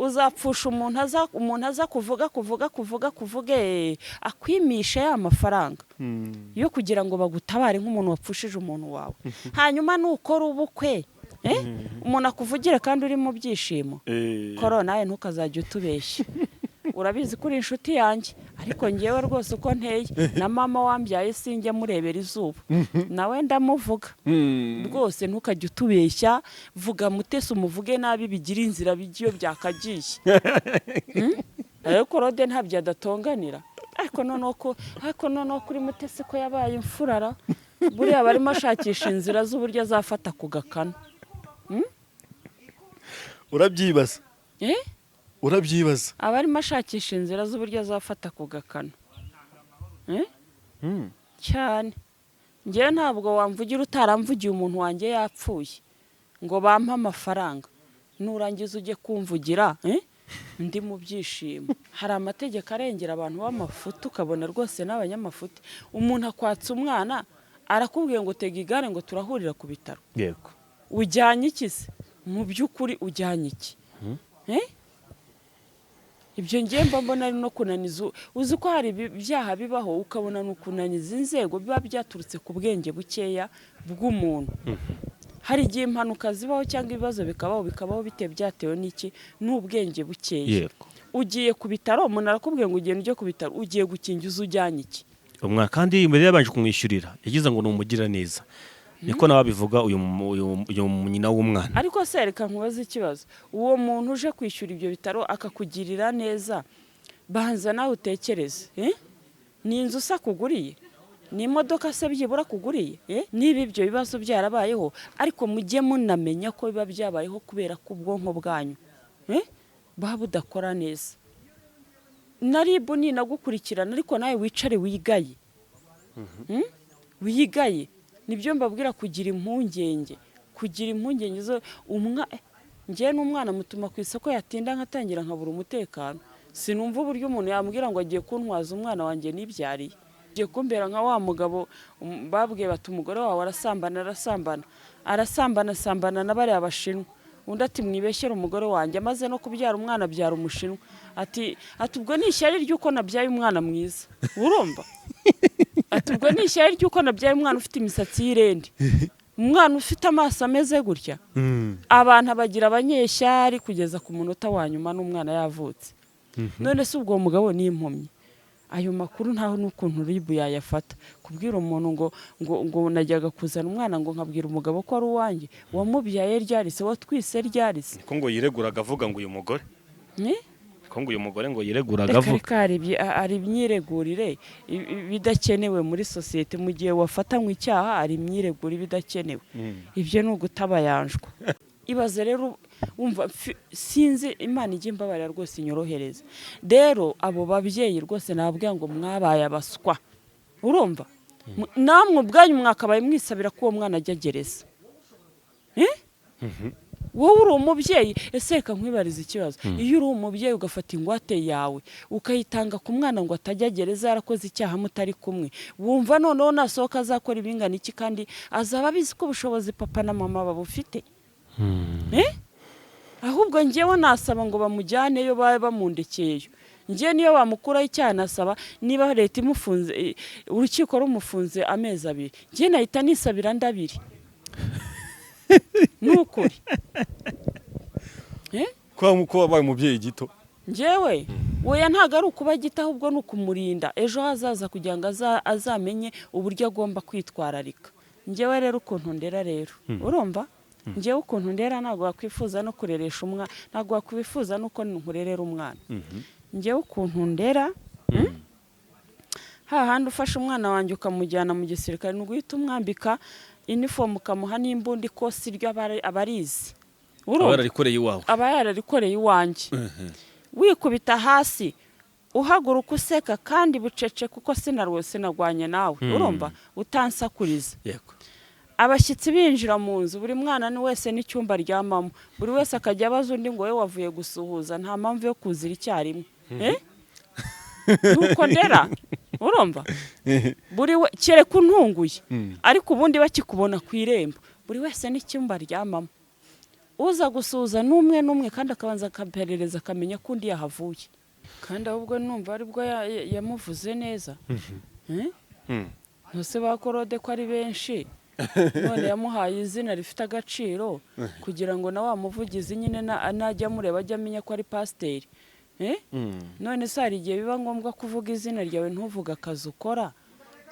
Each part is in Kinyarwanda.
uzapfusha umuntu aza kuvuge akwimisha ya mafaranga yo kugira ngo bagutabare nk'umuntu wapfushije umuntu wawe. Hanyuma nukora ubukwe umuntu akuvugire kandi uri mu byishimo, koro nawe ntukazajya utubeshya. Urabizi kuri inshuti yanjye, ariko ngewe rwose uko nteye na mama wambyaye sinjya murebera izuba, nawe ndamuvuga rwose ntukajya utubeshya. Vuga Mutesi umuvuge nabi bigira inzira bigiyo byakagiye. Ariko Rode ntabyo adatonganira. Ariko noneho kuri Mutesi ko yabaye imfurara, buriya barimo ashakisha inzira z'uburyo azafata ku gakano. Urabyibaza? Urabyibaza? Abarimo ashakisha inzira z'uburyo azafata ku gakano. Cyane. Ngewe ntabwo wamvugira utaramvugiye umuntu wanjye yapfuye ngo bampa amafaranga. Nurangiza ujye kumvugira ndi mu byishimo. Hari amategeko arengera abantu b'amafuti, ukabona rwose n'abanyamafuti. Umuntu akwatsa umwana arakubwiye ngo tega igare ngo turahurira ku bitaro. Yego. Ujyanye iki se? Mu by'ukuri ujyanye iki? Ibyo ngiye mbona ari no kunaniza. Uzi ko hari ibyaha bibaho ukabona n'ukunaniza inzego biba byaturutse ku bwenge bukeya bw'umuntu. Hari igihe impanuka zibaho cyangwa ibibazo bikabaho bitewe byatewe n'iki? N'ubwenge bukeya. Ugiye ku bitaro, umuntu arakubwiye ngo ugende ujye ku bitaro, ugiye gukingiza ujyanye iki? Umwana kandi imbere yabanje kumwishyurira yagize ngo numugira neza. Niko nawe bivuga uyu nyina w'umwana. Ariko se reka nkubaze ikibazo. Uwo muntu uje kwishyura ibyo bitaro akakugirira neza, banza nawe utekereze. Ni inzu se akuguriye? Ni imodoka se byibura kuguriye? Niba ibyo bibazo byarabayeho, ariko mujye munamenya ko biba byabayeho kubera ko ubwonko bwanyu buba budakora neza. Naribu ninagukurikirana ariko nawe wicare wigaye. Wigaye. Nibyo mbabwira kugira impungenge. Zo ngiye n'umwana mutuma ku isoko yatinda nkatangira nkabura umutekano. Sinumva uburyo umuntu yambwira ngo agiye kuntwaza umwana wanjye nibyariye. Ngiye kumbera nka wa mugabo babwiye bati umugore wawe arasambana na bari abashinwa. Undi ati mwibeshyera umugore wanjye amaze no kubyara umwana byara umushinwa. Ati ubwo ni ishyari ry'uko nabyaye umwana mwiza. Urumva? Ati ubwo ni ishyari ry'uko nabyaye umwana ufite imisatsi y'irende. Umwana ufite amaso ameze gutya. Abantu bagira abanyeshyari kugeza ku munota wa nyuma n'umwana yavutse. None se ubwo mugabo ni impumyi. Ayo makuru ntaho n'ukuntu ribu yayafata. Kubwira umuntu ngo najyaga kuzana umwana ngo nkabwira umugabo ko ari uwanjye. Wamubyaye ryarise, watwise ryarise. Ko ngo yireguraga avuga ngo uyu mugore. Ko ngo uyu mugore ngo yireguraga avuga. Ari imyiregurire bidakenewe muri societe. Mu gihe wafatanywe icyaha ari imyiregurire bidakenewe. Ibyo ni ugutabayanjwa. Ibaze rero umva sinzi Imana ijye imbabarira rwose inyorohereza. Rero abo babyeyi rwose nababwira ngo mwabaye abaswa. Urumva? Namwe ubwanyu mwakabaye mwisabira ko uwo mwana ajya gereza. Wowe uri umubyeyi, ese reka nkwibariza ikibazo. Iyo uri umubyeyi ugafata ingwate yawe ukayitanga ku mwana ngo atajya gereza yarakoze icyaha mutari kumwe, wumva noneho nasohoka azakora ibingana iki kandi azaba abizi ko ubushobozi papa na mama babufite? Ahubwo ngewe nasaba ngo bamujyaneyo babe bamundekeyeyo. Ngewe niyo bamukuraho icyaha nasaba niba leta imufunze urukiko rumufunze amezi 2, ngewe nahita nisabira ndabiri. Nukuri. Ko wabaye umubyeyi gito. Ngewe oya ntago ari ukuba gito ahubwo nukumurinda ejo hazaza kugira ngo azamenye uburyo agomba kwitwararika. Ngewe rero ukuntu ndera rero. Urumva? Ngewe ukuntu ndera ntago wakwifuza no kureresha umwana, ntago wakwifuza nuko nkurerera umwana. Ngewe ukuntu ndera hahandi ufashe umwana wanjye ukamujyana mu gisirikare n'uguhita umwambika uniform ukamuha n'imbundi kosi ryo abarizi. Aba yararikoreye iwanjye. Wikubita hasi uhaguruka useka kandi bucece kuko sinarwose nagwanye nawe. Urumva? Utansakuriza. Yego. Abashyitsi binjira mu nzu, buri mwana ni wese n'icyumba ryamamo, buri wese akajya abaza undi ngo we wavuye gusuhuza, nta mpamvu yo kuzira icyarimwe. Nuko ndera. Urumva? Buri we kereka untunguye. Ariko ubundi bakikubona ku irembo, buri wese n'icyumba ryamamo. uza gusuhuza n'umwe n'umwe kandi akabanza akaperereza akamenya ko undi yahavuye kandi ahubwo numva aribwo yamuvuze neza ntose ba Korode ko ari benshi none yamuhaye izina rifite agaciro kugira ngo na wa muvugizi nyine najya amureba ajya amenya ko ari pasiteri none se hari igihe biba ngombwa kuvuga izina ryawe ntuvuge akazi ukora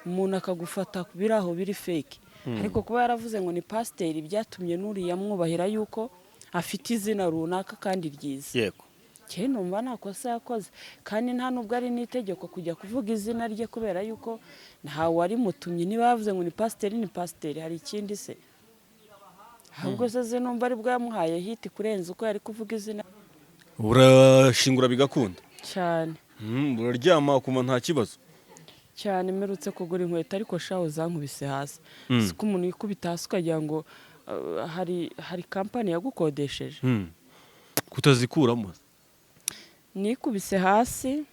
umuntu akagufata biri aho biri fake ariko kuba yaravuze ngo ni pasiteri byatumye n'uriya mwubahira yuko afite izina runaka kandi ryiza yego cye numva nta kosa yakoze kandi nta nubwo ari n'itegeko kujya kuvuga izina rye kubera yuko ntawe warimutumye niba yavuze ngo ni pasiteri hari ikindi se ahubwo se numva aribwo yamuhaye hiti kurenza uko yari kuvuga izina urashingura bigakunda cyane uraryama ukuma nta kibazo cyane mperutse kugura inkweto ariko shaho zankubise hasi siko umuntu yikubita hasi ukagira ngo hari kampani yagukodesheje kutazikuramo nikubise hasi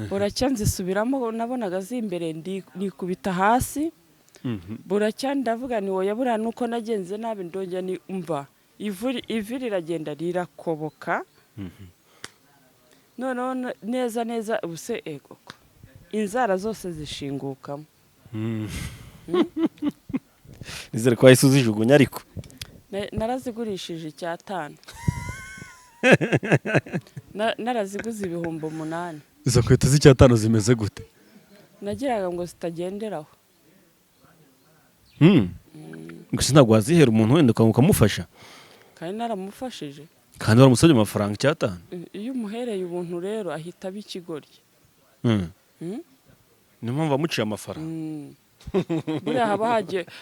buracya nzisubiramo nabonaga zimbere nikubita hasi buracya ndavuga ni wowe buriya nuko nagenze nabi ndongera ni umva ivi riragenda rirakoboka noneho neza ubuse ego inzara zose zishingukamo nizere ko wahise uzijugunya ariko narazigurishije 5 naraziguze 8,000 izo nkweto z'5 zimeze gute nagiraga ngo zitagenderaho gusa ntabwo wazihera umuntu wenda ukamufasha kandi naramufashije kandi waramusabye amafaranga 5 iyo umuhereye ubuntu rero ahita abikigorye niyo mpamvu wamuciye amafaranga buriya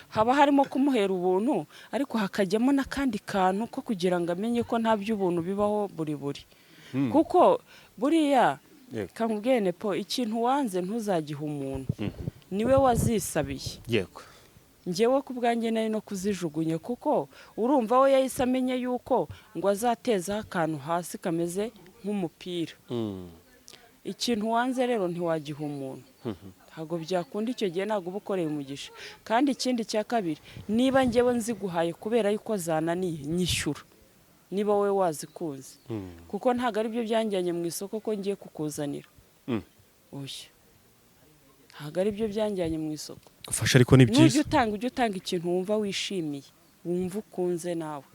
haba harimo kumuhera ubuntu ariko hakajyamo n'akandi kantu ko kugira ngo amenye ko nta by'ubuntu bibaho buri kuko buriya kamubwene po ikintu wanze ntuzagiha umuntu niwe wazisabiye yego njyewe ku bwanjye nari no kuzijugunya kuko urumva we yahise amenye yuko ngo azatezaho akantu hasi kameze nk'umupira ikintu wanze rero ntiwagiha umuntu ntabwo byakunda icyo gihe ntabwo uba ukoreye umugisha kandi ikindi cya kabiri niba njyewe nziguhaye kubera yuko zananiye nyishyura niba wowe wazikunze kuko ntabwo ari byo byanjyanye mu isoko ko ngiye kukuzanira oya ntabwo ari byo byanjyanye mu isoko gufasha ariko ni byiza ujya utanga ikintu wumva wishimiye wumva ukunze nawe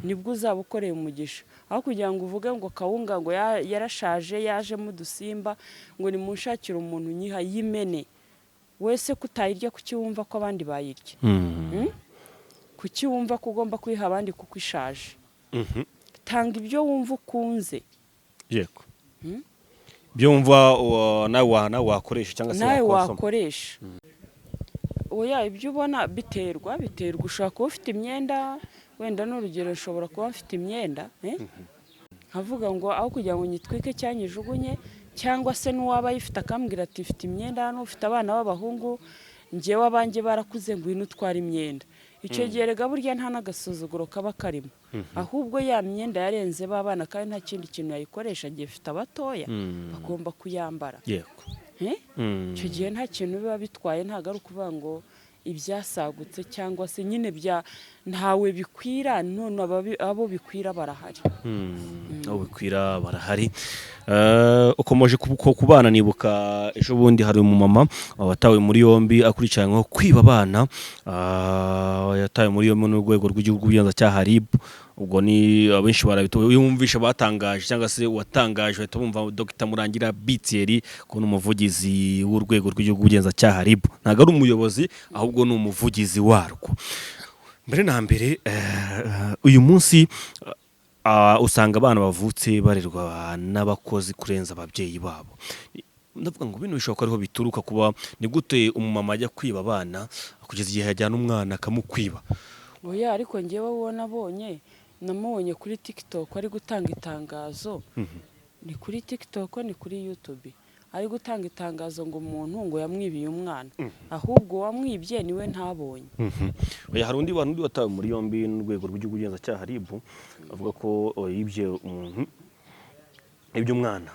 nibwo uzaba ukoreye umugisha aho kugira ngo uvuge ngo kawunga ngo yarashaje yajemo udusimba ngo nimunshakire umuntu nyiha yimene wese kutayirya kuki wumva ko abandi bayirya kuki wumva ko ugomba kuyiha abandi kuko ishaje tanga ibyo wumva ukunze yego ibyo wumva nawe wakoresha cyangwa se nawe wakoresha oya ibyo ubona biterwa ushobora kuba ufite imyenda wenda n'urugero ushobora kuba mfite imyenda nkavuga ngo aho kugira ngo nyitwike cyangwa nyijugunye cyangwa se n'uwaba yifite akambwira ati mfite imyenda hano ufite abana b'abahungu njyewe abanjye barakuze ngwino utwara imyenda icyo gihe rega burya nta n'agasuzuguro kaba karimo ahubwo ya myenda yarenze b'abana kandi nta kindi kintu yayikoresha agiye ifite abatoya bagomba kuyambara yego icyo gihe nta kintu biba bitwaye ntabwo ari ukuvuga ngo ibyasagutse cyangwa se nyine ntawe bikwira none abo bikwira barahari abo bikwira barahari ukomeje ku bana nibuka ejo bundi hari umumama watawe muri yombi akurikiranyweho kwiba abana yatawe muri yombi n'urwego rw'igihugu rw'ubugenzacyaha RIB ubwo ni abenshi barabito yumvisha batangaje cyangwa se watangaje bahita bumva Dr Murangira Bitieri ko n'umuvugizi w'urwego rw'igihugu rw'ubugenzacyaha RIB ntago ari umuyobozi ahubwo ni umuvugizi warwo mbere na mbere uyu munsi usanga abana bavutse barerwa n'abakozi kurenza ababyeyi babo ndavuga ngo bino bishobora ko ariho bituruka kuba ni gute umumama ajya kwiba abana kugeza igihe yajyana umwana akamukwiba oya ariko njyewe wowe namubonye kuri TikTok ari gutanga itangazo ni kuri TikTok ni kuri YouTube ari gutanga itangazo ngo umuntu ngo yamwibiye umwana ahubwo wamwibye niwe ntabonye oya hari undi watawe muri yombi n'urwego rw'igihugu rw'ubugenzacyaha RIB avuga ko yibye umuntu umwana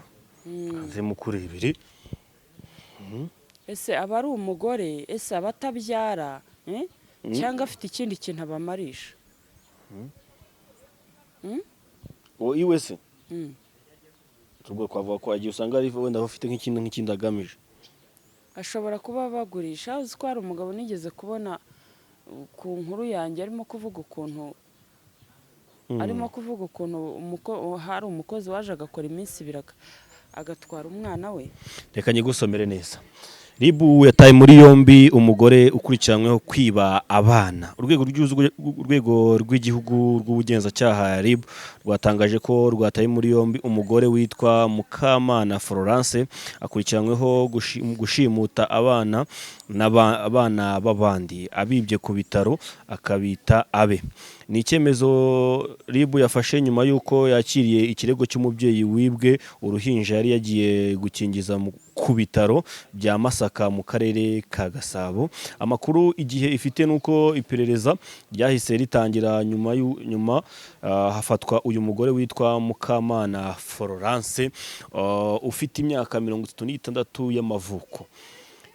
aze mukuru ibiri ese aba ari umugore ese abatabyara cyangwa afite ikindi kintu abamarisha uwo iwe se Mm. ubwo twavuga ko agiye usanga ari wenda bafite nk'ikindi agamije. ashobora kuba bagurisha. uzi ko hari umugabo nigeze kubona ku nkuru yanjye arimo kuvuga ukuntu hari umukozi waje agakora iminsi ibiri agatwara umwana we. Reka nyigusomere neza. Ribu yataye muri yombi umugore ukurikiranyweho kwiba abana. Urwego rw'igihugu rw'ubugenzacyaha RIB rwatangaje ko rwataye muri yombi umugore witwa Mukamana Florence akurikiranyweho gushimuta abana n'abana b'abandi abibye ku bitaro akabita abe. Ni icyemezo RIB yafashe nyuma y'uko yakiriye ikirego cy'umubyeyi wibwe uruhinja yari yagiye gukingiza ku bitaro bya Masaka mu karere ka Gasabo. Amakuru igihe ifite nuko iperereza ryahise ritangira nyuma hafatwa uyu mugore witwa Mukamana Florence ufite imyaka 36 y'amavuko.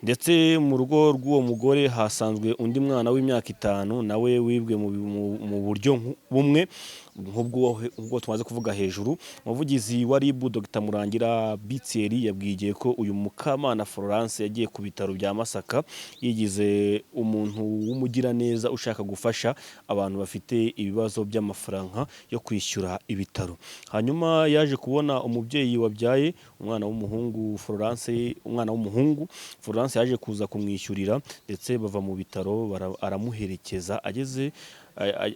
Ndetse mu rugo rw'uwo mugore hasanzwe undi mwana w'imyaka 5 nawe wibwe mu buryo bumwe nk'ubwo tumaze kuvuga hejuru. Umuvugizi wa RIB Dr Murangira Bitseri yabwiye ko uyu Mukamana Florence yagiye ku bitaro bya Masaka yigize umuntu w'umugiraneza ushaka gufasha abantu bafite ibibazo by'amafaranga yo kwishyura ibitaro. Hanyuma yaje kubona umubyeyi wabyaye umwana w'umuhungu Florence yaje kuza kumwishyurira ndetse bava mu bitaro aramuherekeza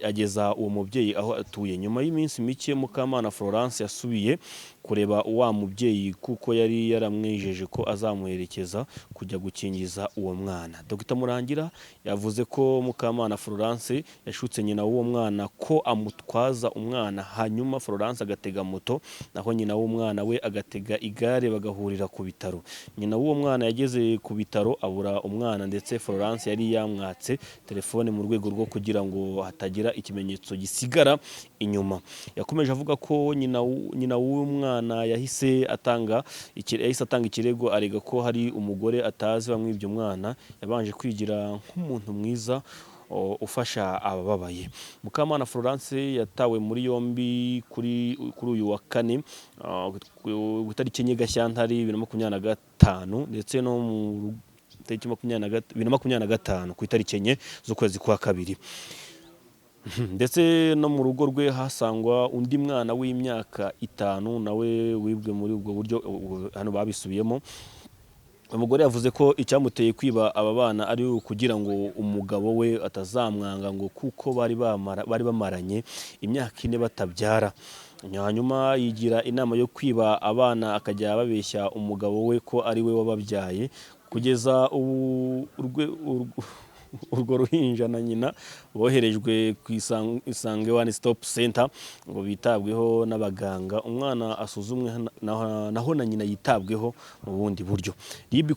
ageza uwo mubyeyi aho atuye. Nyuma y'iminsi mike Mukamana Florence yasubiye kureba wa mubyeyi kuko yari yaramwijeje ko azamuherekeza kujya gukingiza uwo mwana. Dr Murangira yavuze ko Mukamana Florence yashutse nyina w'uwo mwana ko amutwaza umwana, hanyuma Florence agatega moto naho nyina w'umwana we agatega igare bagahurira ku bitaro. Nyina w'uwo mwana yageze ku bitaro abura umwana ndetse Florence yari yamwatse telefone mu rwego rwo kugira ngo hatagira ikimenyetso gisigara inyuma. Yakomeje avuga ko nyina w'uwo mwana yahise atanga ikirego arega ko hari umugore atazi wamwibye umwana, yabanje kwigira nk'umuntu mwiza ufasha abababaye. Mukamana Florence yatawe muri yombi kuri uyu wa kane ku itariki enye Gashyantare 2025 ndetse no mu tariki 2025 ku itariki enye z'ukwezi kwa kabiri. Ndetse no mu rugo rwe hasangwa undi mwana w'imyaka 5 nawe wibwe muri ubwo buryo hano babisubiyemo. Umugore yavuze ko icyamuteye kwiba aba bana ari ukugira ngo umugabo we atazamwanga ngo kuko bari bamaranye imyaka 4 batabyara. Hanyuma yigira inama yo kwiba abana akajya babeshya umugabo we ko ari we wababyaye. Kugeza urwo ruhinja na nyina boherejwe ku Isange One Stop Center ngo bitabweho n'abaganga, umwana asuzumwe naho na nyina yitabweho mu bundi buryo. RIB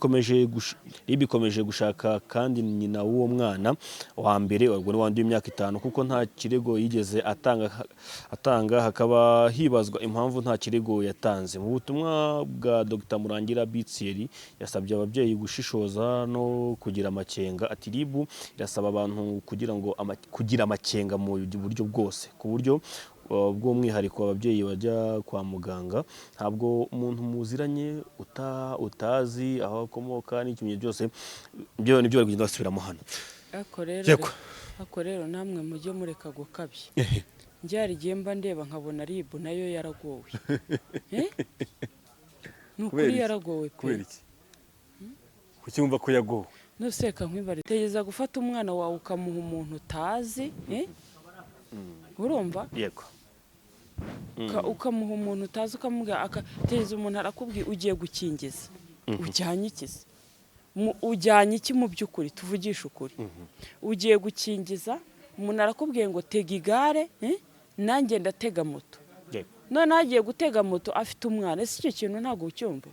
ikomeje gushaka kandi nyina w'uwo mwana wa mbere wandi w'imyaka 5 kuko nta kirego yigeze atanga hakaba hibazwa impamvu nta kirego yatanze. Mu butumwa bwa Dr Murangira Bitseri yasabye ababyeyi gushishoza no kugira amakenga. Ati RIB irasaba abantu kugira amakenga mu buryo bwose, ku buryo bw'umwihariko ababyeyi bajya kwa muganga ntabwo umuntu muziranye utazi aho akomoka n'ikimenyetso byose byo nibyo bari kugenda basubiramo hano. Ako rero namwe mujye mureka gukabya. Njye hari igihe mba ndeba nkabona RIB nayo yaragowe. Nukuri yaragowe pe. Kubera iki? Kucyumva ko yagowe? Nuseka nkwibare tegeza gufata umwana wawe ukamuha umuntu utazi, urumva? Yego. Ukamuha umuntu utazi ukamubwira akategeza umuntu arakubwiye ugiye gukingiza. Ujyanye iki? Ujyanye iki mu by'ukuri tuvugisha ukuri? Ugiye gukingiza umuntu arakubwiye ngo tega igare, nanjye ndatega moto. None agiye gutega moto afite umwana, ese icyo kintu ntabwo ucyumva?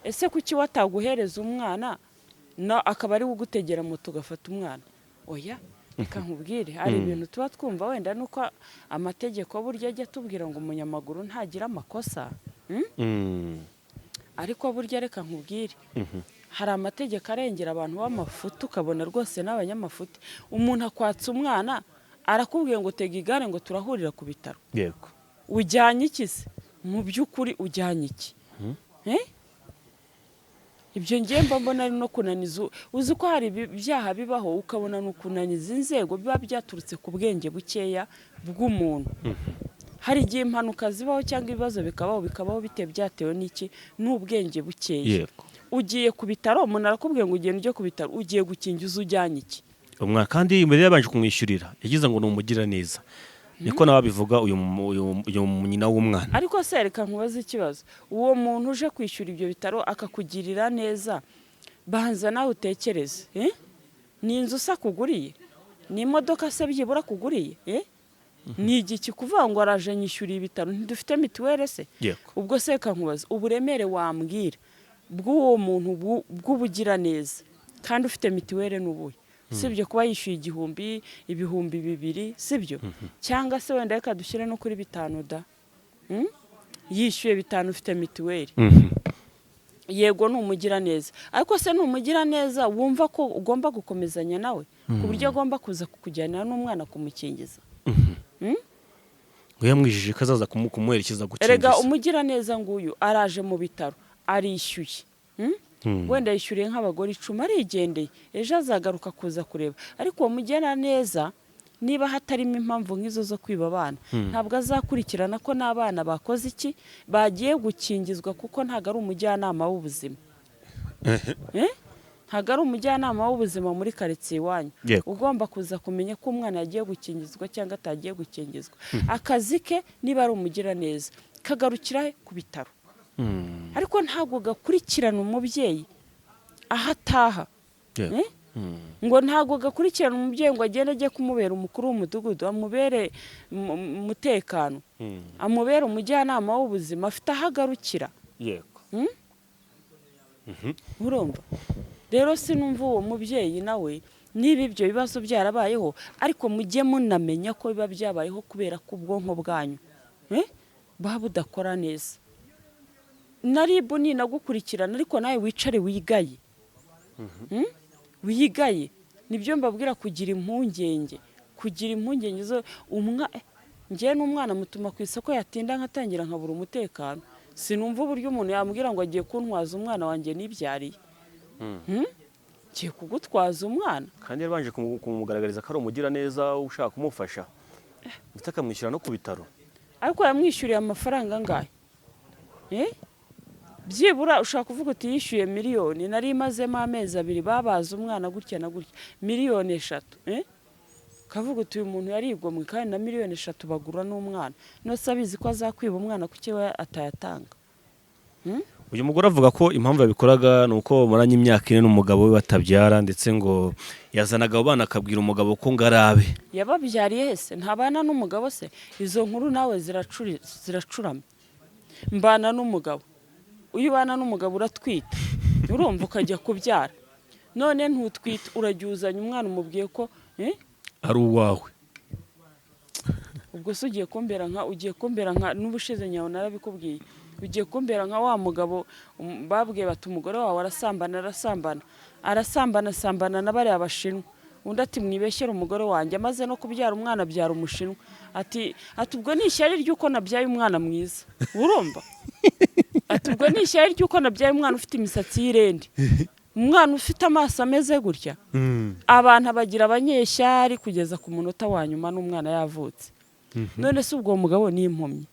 Ese kuki wataguhereza umwana akaba ari ugutegera moto ugafata umwana? Oya, reka nkubwire hari ibintu tuba twumva wenda nuko amategeko burya ajya tubwira ngo umunyamaguru ntagira amakosa. Ariko burya reka nkubwire hari amategeko arengera abantu b'amafuti ukabona rwose n'abanyamafuti. Umuntu akwatsa umwana arakubwiye ngo tega igare ngo turahurira ku bitaro. yego Ujyanye iki se? Mu by'ukuri ujyanye iki? Ibyo ngiye mbona ari no kunaniza. Uzi ko hari ibyaha bibaho ukabona no kunaniza inzego biba byaturutse ku bwenge bukeya bw'umuntu. Hari igihe impanuka zibaho cyangwa ibibazo bikabaho byatewe n'iki? N'ubwenge bukeya. yego Ugiye ku bitaro, umuntu arakubwiye ngo ugende ujye ku bitaro, ugiye gukingiza ujyanye iki? umwana kandi mbere yabanje kumwishyurira yagize ngo ni umugira neza, niko nawe abivuga uyu nyina w'umwana. Ariko se reka nkubaze ikibazo, uwo muntu uje kwishyura ibyo bitaro akakugirira neza, banza nawe utekereze. Ni inzu se akuguriye? Ni imodoka se byibura akuguriye? Ni igiki kuvuga ngo araje nyishyuriye ibitaro ntidufite mituweli se? Ubwo se reka nkubaze uburemere wambwira bw'uwo muntu bw'ubugira neza kandi ufite mituweli n'ubuye, sibyo kuba yishyuye ibihumbi 2,000, sibyo? Cyangwa se wenda reka dushyire no kuri 5 da, yishyuye 5 ufite mituweli. Yego ni umugira neza, ariko se ni umugira neza wumva ko ugomba gukomezanya nawe ku buryo agomba kuza kukujyanira n'umwana kumukingiza? Yamwijije ko azaza kumuherekeza gukingiza. Erega umugira neza nguyu araje mu bitaro arishyuye, wenda yishyuriye nk'abagore 10 arigendeye, ejo azagaruka kuza kureba. Ariko uwo mugira neza niba hatarimo impamvu nk'izo zo kwiba abana, ntabwo azakurikirana ko n'abana bakoze iki, bagiye gukingizwa, kuko ntabwo ari umujyanama w'ubuzima. Ntabwo ari umujyanama w'ubuzima muri karitsiye iwanyu. Ugomba kuza kumenya ko umwana yagiye gukingizwa cyangwa atagiye gukingizwa. Akazi ke niba ari umugira neza kagarukira ku bitaro, ariko ntabwo gakurikirana umubyeyi aho ataha. Ngo ntabwo gakurikirana umubyeyi ngo agende ajye kumubera umukuru w'umudugudu, amubere umutekano, amubere umujyanama w'ubuzima, afite aho agarukira. Urumva rero sinumva uwo mubyeyi nawe niba ibyo bibazo byarabayeho, ariko mujye munamenya ko biba byabayeho kubera ko ubwonko bwanyu buba budakora neza. Naribu ninagukurikirana, ariko nawe wicare wigaye. Wigaye nibyo mbabwira, kugira impungenge zo ngiye n'umwana mutuma ku isoko yatinda nkatangira nkabura umutekano. Sinumva uburyo umuntu yambwira ngo agiye kuntwaza umwana wanjye nibyariye. Ngiye kugutwaza umwana kandi yabanje kumugaragariza ko ari umugira neza ushaka kumufasha, ndetse akamwishyura no ku bitaro. Ariko yamwishyuriye amafaranga angahe? Byibura ushaka kuvuga uti yishyuye 1 miliyoni, nari imazemo amezi 2 babaza umwana gutya na gutya, 3 miliyoni. Kavuga uti uyu muntu yarigomwe kandi na 3 miliyoni bagura n'umwana. Nose abizi ko azakwiba umwana kuki we atayatanga. Uyu mugore avuga ko impamvu yabikoraga nuko maranye imyaka 4 n'umugabo we batabyara, ndetse ngo yazanaga abana akabwira umugabo ko ngarabe. Yababyariye hese ntabana n'umugabo se? Izo nkuru nawe ziracurama. Mbana n'umugabo, uyu bana n'umugabo uratwita, urumva ukajya kubyara, none ntutwite uragyuzanya umwana umubwiye ko ari uwawe. Ubwo se ugiye kumbera nka n'ubushize nyawo narabikubwiye, ugiye kumbera nka wa mugabo babwiye bati umugore wawe arasambana na bari abashinwa. Undi ati mwibeshyera umugore wanjye amaze no kubyara umwana byara umushinwa. Ati ubwo ni ishyari ry'uko nabyaye umwana mwiza. Urumva? Ati ubwo ni ishyari ry'uko nabyaye umwana ufite imisatsi y'irende, umwana ufite amaso ameze gutya. Abantu bagira abanyeshyari kugeza ku munota wa nyuma n'umwana yavutse. None se ubwo mugabo ni impumyi?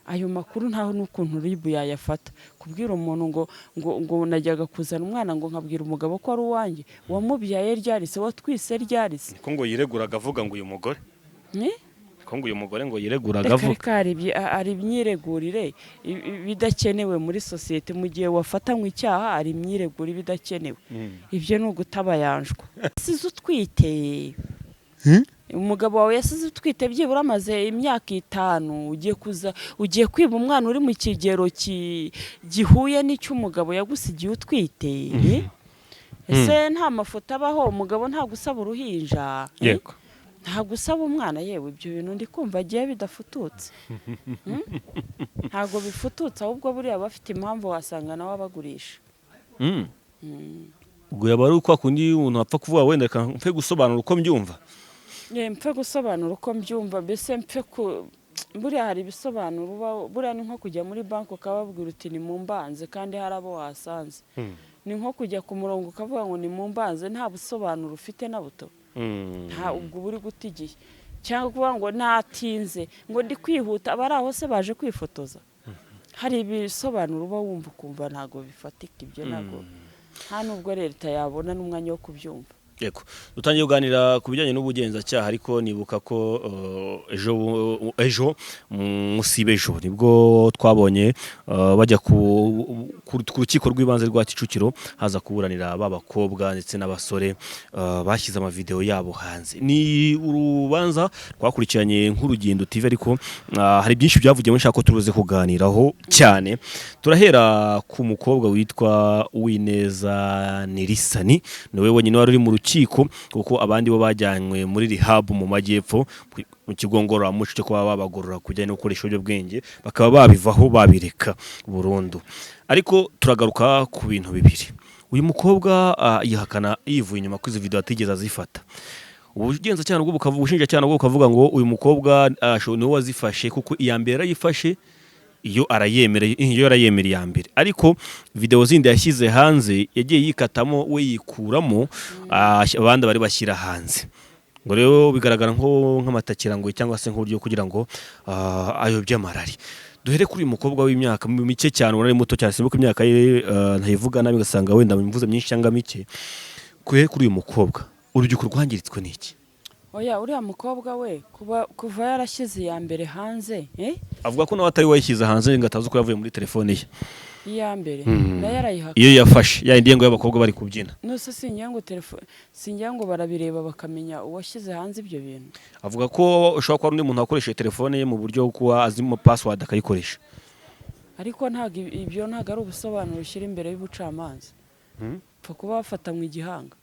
Ayo makuru ntaho n'ukuntu ribu yayafata. Kubwira umuntu ngo najyaga kuzana umwana ngo nkabwira umugabo ko ari uwanjye, wamubyaye ryarise, watwise ryarise. Ko ngo yireguraga avuga ngo uyu mugore ko ngo uyu mugore ngo yireguraga avuga ari imyiregurire bidakenewe muri sosiyete. Mu gihe wafatanywe icyaha ari imyiregurire bidakenewe. Ibyo ni ugutabayanjwa. Size utwite, umugabo wawe yasize utwite byibura amaze imyaka 5, ugiye kwiba umwana uri mu kigero gihuye n'icy'umugabo yagusigiye utwite. Ese nta mafoto abaho? Umugabo nta gusaba uruhinja, nta gusaba umwana. Yewe ibyo bintu ndi kumva agiye bidafututse. Ntago bifututse, ahubwo buriya bafite impamvu wasanga nawe abagurisha. Ubwo yaba ari uko akundi umuntu apfa kuvuga wenda mfe gusobanura uko mbyumva. mpfe gusobanura uko mbyumva mbese buriya hari ibisobanuro buriya ni nko kujya muri banki ukababwira uti ni mu mbanze kandi hari abo wasanze ni nko kujya ku murongo ukavuga ngo ni mu mbanze nta busobanuro ufite na buto nta ubwo buri guta igihe cyangwa kuvuga ngo natinze ngo ndi kwihuta abari aho se baje kwifotoza hari ibisobanuro uba wumva ukumva ntabwo bifatika ibyo ntabwo nta nubwo leta yabona n'umwanya wo kubyumva. Yego dutangiye kuganira ku bijyanye n'ubugenzacyaha ariko nibuka ko ejo musibejo nibwo twabonye bajya ku rukiko rw'ibanze rwa Kicukiro haza kuburanira babakobwa ndetse n'abasore bashyize amavideo yabo hanze. Ni urubanza twakurikiranye nk'Urugendo TV ariko hari byinshi byavugiye nshaka ko turuze kuganiraho cyane. Turahera ku mukobwa witwa Uwineza Nirisani niwe wenyine wari uri mu rukiko kuko abandi bo bajyanywe muri rehab mu majyepfo mu kigo ngororamuco cyo kuba babagorora kujyanye no gukoresha uburyobwenge bakaba babivaho babireka burundu. Ariko turagaruka ku bintu bibiri. Uyu mukobwa yihakana yivuye inyuma kwizi video atigeze azifata. Ubugenzacyaha bwo bukavuga ubushinjacyaha bwo bukavuga ngo uyu mukobwa niwe wazifashe kuko iya mbere yifashe iyo arayemereye iya mbere ariko video zindi yashyize hanze yagiye yikatamo we yikuramo abandi bari bashyira hanze ngo rero bigaragara nk'amatakira ngo cyangwa se nk'uburyo kugira ngo ayobye amarari. Duhere kuri uyu mukobwa w'imyaka mike cyane urari muto cyane sibuka imyaka ye ntayivuga nabi gasanga wenda mvuze myinshi cyangwa mike. Kuri uyu mukobwa urubyiruko rwangiritswe n'iki? Oya uriya mukobwa we kuva yarashyize iya mbere hanze avuga ko nawe atari wayishyize hanze ngo atazi uko yavuye muri telefone ye iya mbere nayo yarayihaka iyo yafashe ya indiye ngo y'abakobwa bari kubyina nose singira ngo telefone singira ngo barabireba bakamenya uwashyize hanze ibyo bintu. Avuga ko ushobora kuba undi muntu wakoresheje telefone ye mu buryo kuba azimo password akayikoresha ariko ibyo ntago ari ubusobanuro ushyira imbere y'ubucamanza pfa kuba bafata mu igihanga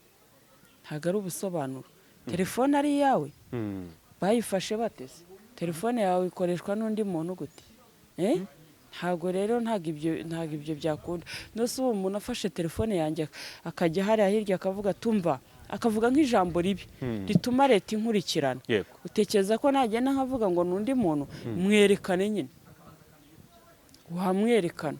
ntago ari ubusobanuro. Telefone ari yawe bayifashe batese telefone yawe ikoreshwa n'undi muntu gute ntago rero ntago ibyo byakunda. Nose uwo umuntu afashe telefone yanjye akajya hariya hirya akavuga tumva akavuga nk'ijambo ribi rituma leta inkurikirana utekereza ko nagenda nkavuga ngo n'undi muntu mwerekane nyine wamwerekana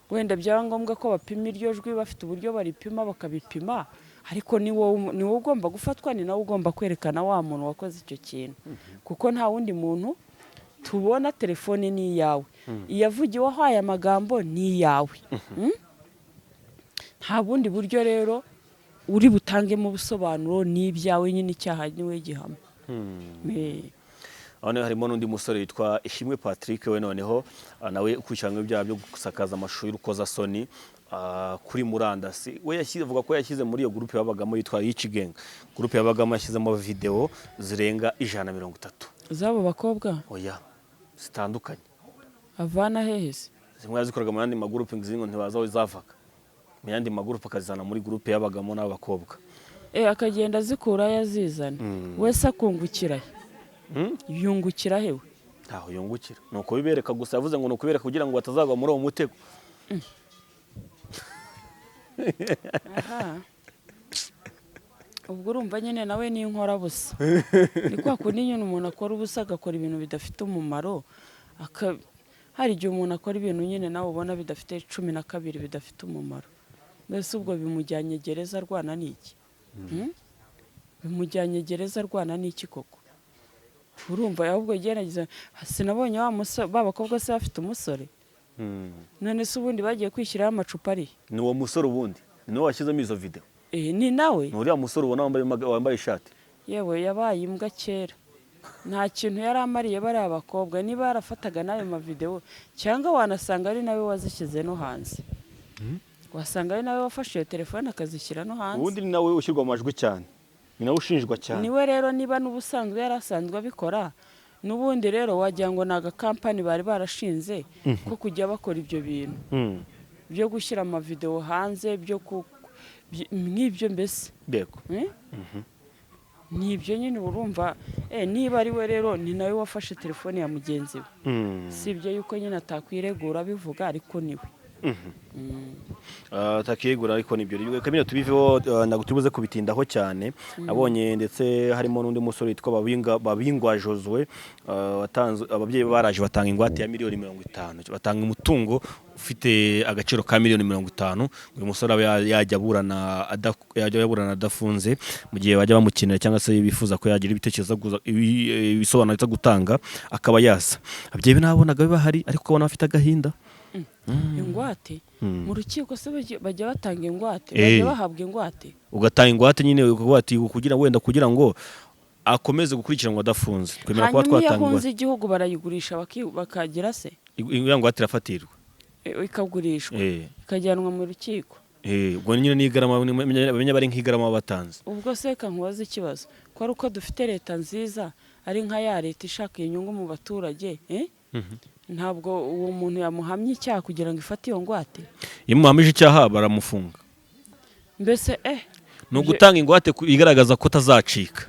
wenda byaba ngombwa ko bapima iryo jwi bafite uburyo baripima bakabipima ariko ni wowe ugomba gufatwa ni nawe ugomba kwerekana wa muntu wakoze icyo kintu kuko nta wundi muntu tubona telefone ni iyawe iyavugiweho aya magambo ni iyawe nta bundi buryo rero uri butange mu busobanuro ni ibyawe nyine icyaha niwe gihama. Hano harimo n'undi musore witwa Ishimwe Patrick we noneho nawe ukurikiranywe ibyaha byo gusakaza amashusho y'urukoza soni kuri murandasi we avuga ko yashyize muri iyo groupe yabagamo yitwa Yichigenga groupe yabagamo yashyizemo video zirenga 130 zabo bakobwa oya zitandukanye avana hehese zimwe yazikoraga mu yandi magroupe ngizingo ntibazaho zavaga mu yandi magroupe akazana muri groupe yabagamo n'abakobwa akagenda zikura yazizana wese akungukira yungukira hewe aho yungukira nuko bibereka gusa yavuze ngo nukubereka kugira ngo batazagwa muri uwo mutego. ubwo urumva nyine nawe ni inkora busa ni kwa kundi nyine umuntu akora ubusa agakora ibintu bidafite umumaro hari igihe umuntu akora ibintu nyine nawe ubona bidafite 12 bidafite umumaro mbese ubwo bimujyanye gereza arwana n'iki bimujyanye gereza arwana n'iki koko urumva ahubwo gerageza sinabonye babakobwa se bafite umusore none se ubundi bagiye kwishyiraho amacupa ari ni uwo musore ubundi ni washyizemo izo video ni nawe ni uriya musore ubona wambaye ishati yewe yabaye imbwa kera nta kintu yari amariye bari abakobwa niba yarafataga n'ayo mavideo cyangwa wanasanga ari nawe wazishyize no hanze wasanga ari nawe wafashe iyo telefone akazishyira no hanze ubundi ni nawe ushyirwa mu majwi cyane ni nawe ushinjwa cyane niwe rero niba n'ubusanzwe yarasanzwe abikora n'ubundi rero wagira ngo naga company bari barashinze ko kujya bakora ibyo bintu byo gushyira amavideo hanze byo nk'ibyo mbese n'ibyo nyine urumva niba ari we rero ni nawe wafashe telefone ya mugenzi we si ibyo yuko nyine atakwiregura bivuga ariko niwe takigura ariko nibyo kamino tubiveho ntabwo tubuze kubitindaho cyane nabonye ndetse harimo n'undi musore witwa babingwa Josue watanze ababyeyi baraje batanga ingwate ya miliyoni 50 batanga umutungo ufite agaciro ka miliyoni 50 uyu musore yajya aburana adafunze mu gihe bajya bamukinira cyangwa se bifuza ko yagira ibitekerezo ibisobanuro gutanga akaba yasa ababyeyi nabonaga bahari ariko ukabona bafite agahinda ingwate mu rukiko se bajya batanga ingwate bajya bahabwa ingwate ugatanga ingwate nyine kugira ngo akomeze gukurikiranwa adafunze twemera ko twatanga ingwate igihugu barayigurisha bakagira se ingwate irafatirwa ikagurishwa ikajyanwa mu rukiko ubwo nyine n'igarama bamenya bari nk'igarama batanze ubwo se kankubaza ikibazo ko ari uko dufite leta nziza ari nka ya leta ishaka inyungu mu baturage ntabwo uwo muntu yamuhamye icyaha kugira ngo ifate iyo ngwate iyo muhamije icyaha baramufunga mbese ni ugutanga ingwate igaragaza ko tazacika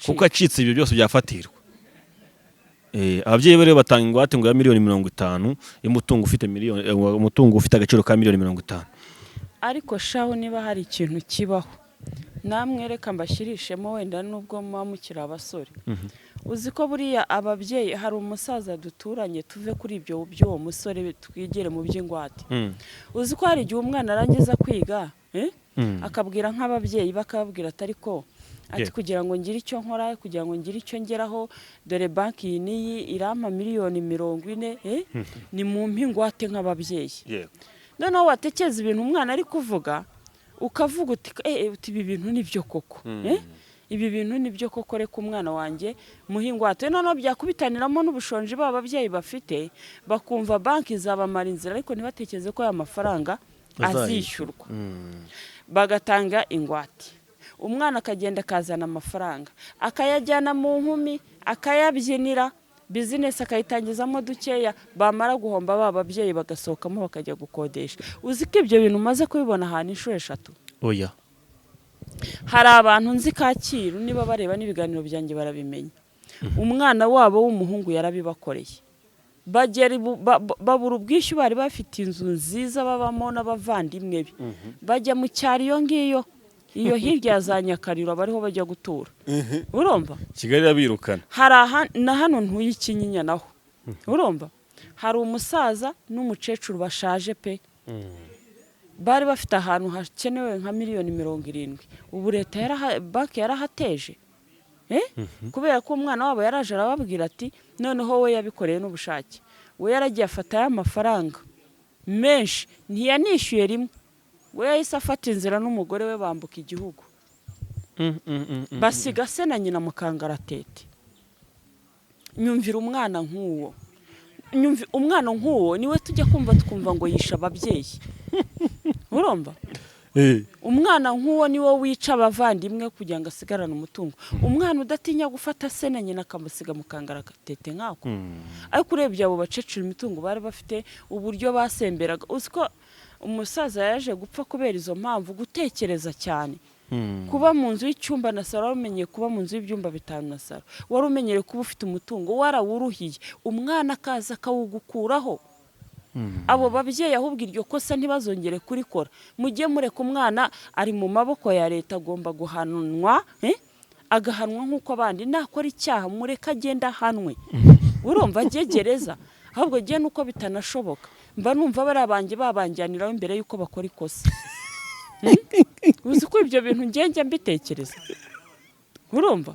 kuko acitse ibyo byose byafatirwa ababyeyi rero batanga ingwate ngo ya miliyoni 50 umutungo ufite agaciro ka miliyoni 50 ariko shaho niba hari ikintu kibaho namwe reka mbashirishemo wenda nubwo mukiri abasore uzi ko buriya ababyeyi hari umusaza duturanye tuve kuri ibyo by'uwo musore twigere mu by'ingwate uzi ko hari igihe umwana arangiza kwiga akabwira nk'ababyeyi bakababwira ariko ati kugira ngo ngire icyo nkora kugira ngo ngire icyo ngeraho dore banki iyi n'iyi irampa miliyoni 40 ni mu mpingwate nk'ababyeyi noneho watekereza ibintu umwana ari kuvuga ukavuga uti ibi bintu ni byo koko ibi bintu ni byo koko reka umwana wanjye muhingwate noneho byakubitaniramo n'ubushonje b'ababyeyi bafite bakumva banki zabamara inzira ariko ntibatekereze ko aya mafaranga azishyurwa bagatanga ingwate umwana akagenda akazana amafaranga akayajyana mu nkumi akayabyinira bizinesi akayitangizamo dukeya bamara guhomba bababyeyi bagasohokamo bakajya gukodesha uzi ko ibyo bintu umaze kubibona ahantu inshuro 3 oya hari abantu nzi Kacyiru niba bareba n'ibiganiro byanjye barabimenya umwana wabo w'umuhungu yarabibakoreye babura ubwishyu bari bafite inzu nziza babamo n'abavandimwe be bajya mu cyariyo ngiyo iyo hirya za Nyakariro bariho bajya gutura urumva Kigali yabirukana hari na hano ntuye Kinyinya naho urumva hari umusaza n'umucecuru bashaje pe bari bafite ahantu hakenewe nka miliyoni 70 ubu leta banki yarahateje kubera ko umwana wabo yaraje arababwira ati noneho we yabikoreye n'ubushake we yaragiye afata ya mafaranga menshi ntiyanishyuye rimwe we yahise afata inzira n'umugore we bambuka igihugu basiga se na nyina mukangaratete nyumvira umwana nk'uwo niwe tujya twumva ngo yisha ababyeyi urumva umwana nk'uwo niwo wica abavandimwe kugira ngo asigarane umutungo umwana udatinya gufata se na nyina akamusiga mukangaratete nkako ariko urebye abo bacecura imitungo bari bafite uburyo basemberaga uziko umusaza yaje gupfa kubera izo mpamvu gutekereza cyane kuba mu nzu y'icyumba na saro wamenye kuba mu nzu y'ibyumba 5 na saro wari umenyere kuba ufite umutungo warawuruhiye umwana akaza akawugukuraho abo babyeyi ahubwo iryo kosa ntibazongere kurikora mujye mureka umwana ari mu maboko ya leta agomba guhanwa agahanwa nk'uko abandi nakora icyaha mureka agenda hanwe urumva gereza ahubwo giye nuko bitanashoboka mba numva bari babanjyaniraho imbere yuko bakora ikosa uzi ko ibyo bintu ngenge mbitekereza urumva